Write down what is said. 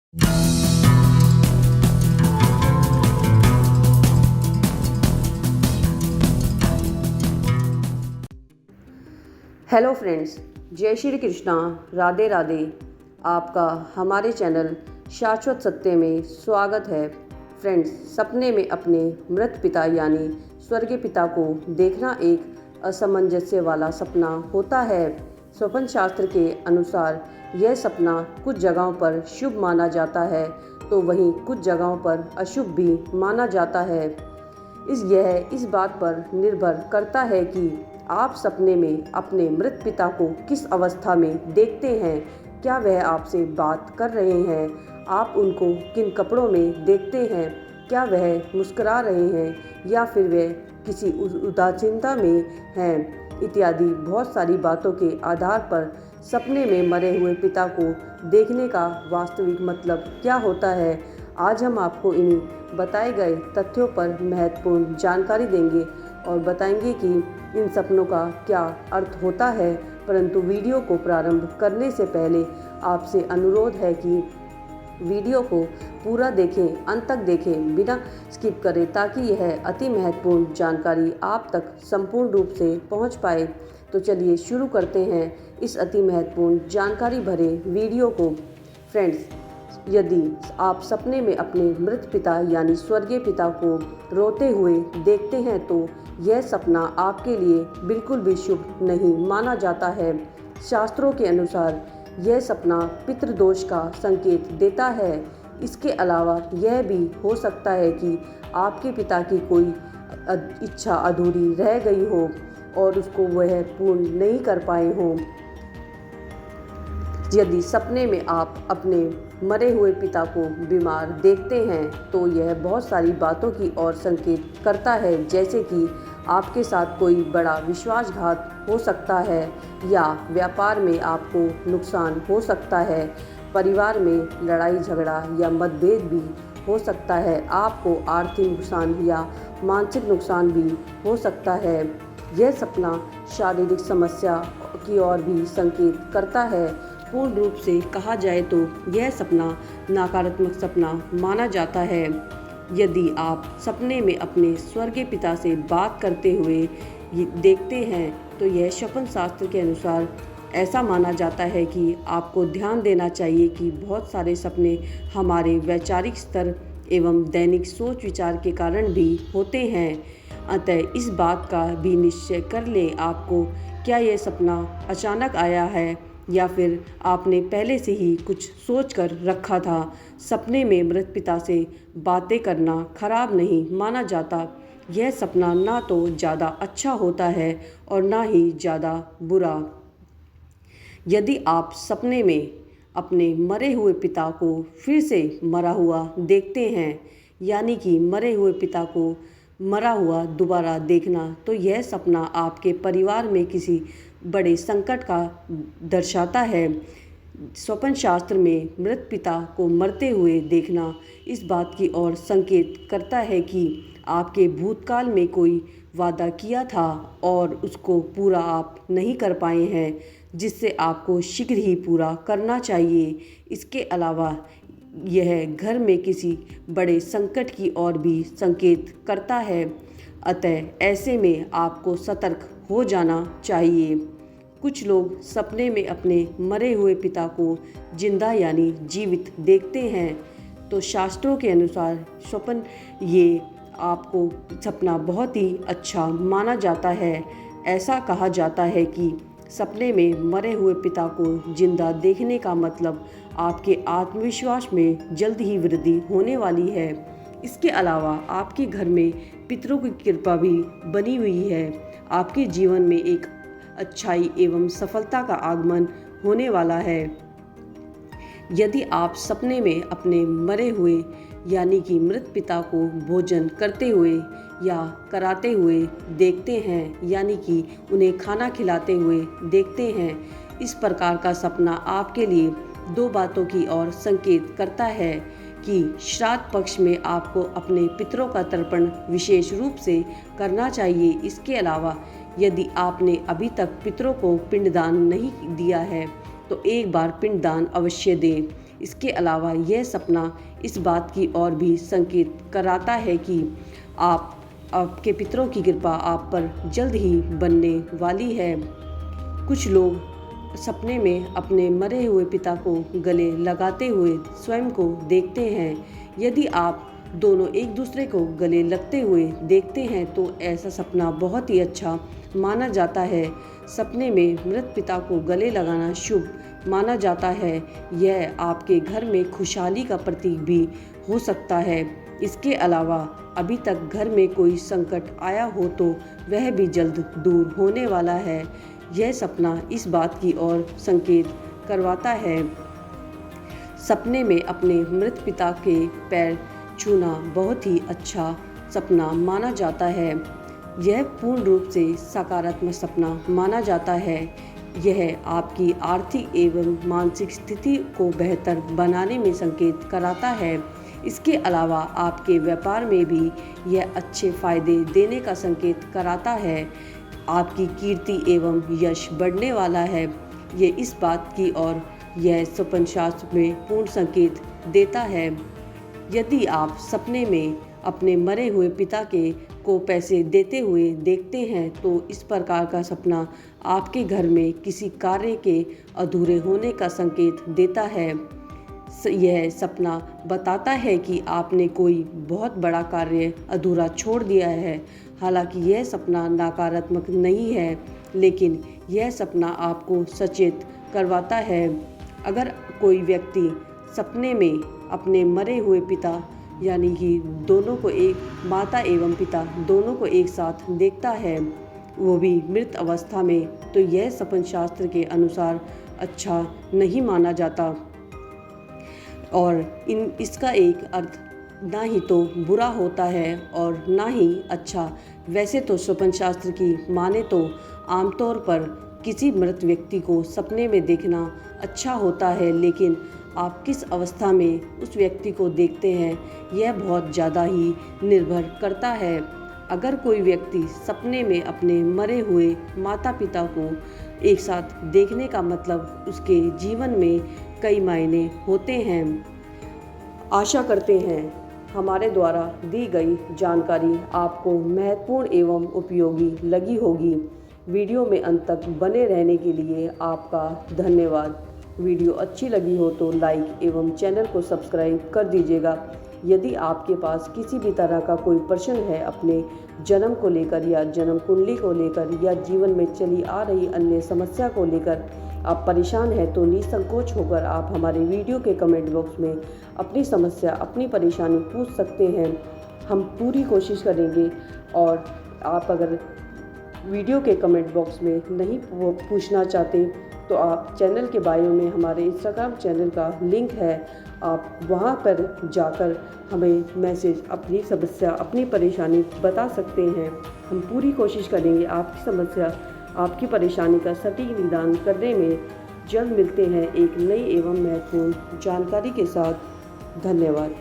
Hello friends, जय श्री कृष्णा, राधे राधे। आपका हमारे चैनल शाश्वत सत्य में स्वागत है। फ्रेंड्स, सपने में अपने मृत पिता यानी स्वर्गीय पिता को देखना एक असमंजस्य वाला सपना होता है। स्वप्न शास्त्र के अनुसार यह सपना कुछ जगहों पर शुभ माना जाता है तो वहीं कुछ जगहों पर अशुभ भी माना जाता है। यह इस बात पर निर्भर करता है कि आप सपने में अपने मृत पिता को किस अवस्था में देखते हैं। क्या वह आपसे बात कर रहे हैं? आप उनको किन कपड़ों में देखते हैं? क्या वह मुस्कुरा रहे हैं या फिर वह किसी उदासीनता में हैं? इत्यादि बहुत सारी बातों के आधार पर सपने में मरे हुए पिता को देखने का वास्तविक मतलब क्या होता है, आज हम आपको इन्हीं बताए गए तथ्यों पर महत्वपूर्ण जानकारी देंगे और बताएंगे कि इन सपनों का क्या अर्थ होता है। परंतु वीडियो को प्रारंभ करने से पहले आपसे अनुरोध है कि वीडियो को पूरा देखें, अंत तक देखें, बिना स्किप करें, ताकि यह अति महत्वपूर्ण जानकारी आप तक संपूर्ण रूप से पहुंच पाए। तो चलिए शुरू करते हैं इस अति महत्वपूर्ण जानकारी भरे वीडियो को। फ्रेंड्स, यदि आप सपने में अपने मृत पिता यानी स्वर्गीय पिता को रोते हुए देखते हैं तो यह सपना आपके लिए बिल्कुल भी शुभ नहीं माना जाता है। शास्त्रों के अनुसार यह सपना पितृदोष का संकेत देता है। इसके अलावा यह भी हो सकता है कि आपके पिता की कोई इच्छा अधूरी रह गई हो और उसको वह पूर्ण नहीं कर पाए हों। यदि सपने में आप अपने मरे हुए पिता को बीमार देखते हैं तो यह बहुत सारी बातों की ओर संकेत करता है, जैसे कि आपके साथ कोई बड़ा विश्वासघात हो सकता है या व्यापार में आपको नुकसान हो सकता है, परिवार में लड़ाई झगड़ा या मतभेद भी हो सकता है, आपको आर्थिक नुकसान या मानसिक नुकसान भी हो सकता है। यह सपना शारीरिक समस्या की ओर भी संकेत करता है। पूर्ण रूप से कहा जाए तो यह सपना नकारात्मक सपना माना जाता है। यदि आप सपने में अपने स्वर्गीय पिता से बात करते हुए देखते हैं तो यह स्वप्न शास्त्र के अनुसार ऐसा माना जाता है कि आपको ध्यान देना चाहिए कि बहुत सारे सपने हमारे वैचारिक स्तर एवं दैनिक सोच विचार के कारण भी होते हैं। अतः इस बात का भी निश्चय कर लें आपको क्या यह सपना अचानक आया है या फिर आपने पहले से ही कुछ सोच कर रखा था। सपने में मृत पिता से बातें करना खराब नहीं माना जाता। यह सपना ना तो ज़्यादा अच्छा होता है और ना ही ज़्यादा बुरा। यदि आप सपने में अपने मरे हुए पिता को फिर से मरा हुआ देखते हैं, यानी कि मरे हुए पिता को मरा हुआ दोबारा देखना, तो यह सपना आपके परिवार में किसी बड़े संकट का दर्शाता है। स्वप्न शास्त्र में मृत पिता को मरते हुए देखना इस बात की ओर संकेत करता है कि आपके भूतकाल में कोई वादा किया था और उसको पूरा आप नहीं कर पाए हैं, जिससे आपको शीघ्र ही पूरा करना चाहिए। इसके अलावा यह घर में किसी बड़े संकट की ओर भी संकेत करता है। अतः ऐसे में आपको सतर्क हो जाना चाहिए। कुछ लोग सपने में अपने मरे हुए पिता को जिंदा यानी जीवित देखते हैं तो शास्त्रों के अनुसार स्वप्न ये आपको सपना बहुत ही अच्छा माना जाता है। ऐसा कहा जाता है कि सपने में मरे हुए पिता को जिंदा देखने का मतलब आपके आत्मविश्वास में जल्द ही वृद्धि होने वाली है। इसके अलावा आपके घर में पितरों की कृपा भी बनी हुई है। आपके जीवन में एक अच्छाई एवं सफलता का आगमन होने वाला है। यदि आप सपने में अपने मरे हुए यानी कि मृत पिता को भोजन करते हुए या कराते हुए देखते हैं, यानी कि उन्हें खाना खिलाते हुए देखते हैं, इस प्रकार का सपना आपके लिए दो बातों की ओर संकेत करता है कि श्राद्ध पक्ष में आपको अपने पितरों का तर्पण विशेष रूप से करना चाहिए। इसके अलावा यदि आपने अभी तक पितरों को पिंडदान नहीं दिया है तो एक बार पिंडदान अवश्य दें। इसके अलावा यह सपना इस बात की ओर भी संकेत कराता है कि आपके पितरों की कृपा आप पर जल्द ही बनने वाली है। कुछ लोग सपने में अपने मरे हुए पिता को गले लगाते हुए स्वयं को देखते हैं। यदि आप दोनों एक दूसरे को गले लगते हुए देखते हैं तो ऐसा सपना बहुत ही अच्छा माना जाता है। सपने में मृत पिता को गले लगाना शुभ माना जाता है। यह आपके घर में खुशहाली का प्रतीक भी हो सकता है। इसके अलावा अभी तक घर में कोई संकट आया हो तो वह भी जल्द दूर होने वाला है। यह सपना इस बात की ओर संकेत करवाता है। सपने में अपने मृत पिता के पैर छूना बहुत ही अच्छा सपना माना जाता है। यह पूर्ण रूप से सकारात्मक सपना माना जाता है। यह आपकी आर्थिक एवं मानसिक स्थिति को बेहतर बनाने में संकेत कराता है। इसके अलावा आपके व्यापार में भी यह अच्छे फायदे देने का संकेत कराता है। आपकी कीर्ति एवं यश बढ़ने वाला है। ये इस बात की ओर यह स्वप्न शास्त्र में पूर्ण संकेत देता है। यदि आप सपने में अपने मरे हुए पिता को पैसे देते हुए देखते हैं तो इस प्रकार का सपना आपके घर में किसी कार्य के अधूरे होने का संकेत देता है। यह सपना बताता है कि आपने कोई बहुत बड़ा कार्य अधूरा छोड़ दिया है। हालांकि यह सपना नकारात्मक नहीं है, लेकिन यह सपना आपको सचेत करवाता है। अगर कोई व्यक्ति सपने में अपने मरे हुए पिता यानी कि दोनों को माता एवं पिता दोनों को एक साथ देखता है, वो भी मृत अवस्था में, तो यह स्वप्न शास्त्र के अनुसार अच्छा नहीं माना जाता और इसका एक अर्थ ना ही तो बुरा होता है और ना ही अच्छा। वैसे तो स्वप्न शास्त्र की माने तो आमतौर पर किसी मृत व्यक्ति को सपने में देखना अच्छा होता है, लेकिन आप किस अवस्था में उस व्यक्ति को देखते हैं यह बहुत ज़्यादा ही निर्भर करता है। अगर कोई व्यक्ति सपने में अपने मरे हुए माता पिता को एक साथ देखने का मतलब उसके जीवन में कई मायने होते हैं। आशा करते हैं हमारे द्वारा दी गई जानकारी आपको महत्वपूर्ण एवं उपयोगी लगी होगी। वीडियो में अंत तक बने रहने के लिए आपका धन्यवाद। वीडियो अच्छी लगी हो तो लाइक एवं चैनल को सब्सक्राइब कर दीजिएगा। यदि आपके पास किसी भी तरह का कोई प्रश्न है अपने जन्म को लेकर या जन्म कुंडली को लेकर या जीवन में चली आ रही अन्य समस्या को लेकर आप परेशान हैं तो निसंकोच होकर आप हमारे वीडियो के कमेंट बॉक्स में अपनी समस्या अपनी परेशानी पूछ सकते हैं। हम पूरी कोशिश करेंगे। और आप अगर वीडियो के कमेंट बॉक्स में नहीं वो पूछना चाहते तो आप चैनल के बायो में हमारे इंस्टाग्राम चैनल का लिंक है, आप वहां पर जाकर हमें मैसेज अपनी समस्या अपनी परेशानी बता सकते हैं। हम पूरी कोशिश करेंगे आपकी समस्या आपकी परेशानी का सटीक निदान करने में। जल्द मिलते हैं एक नई एवं महत्वपूर्ण जानकारी के साथ। धन्यवाद।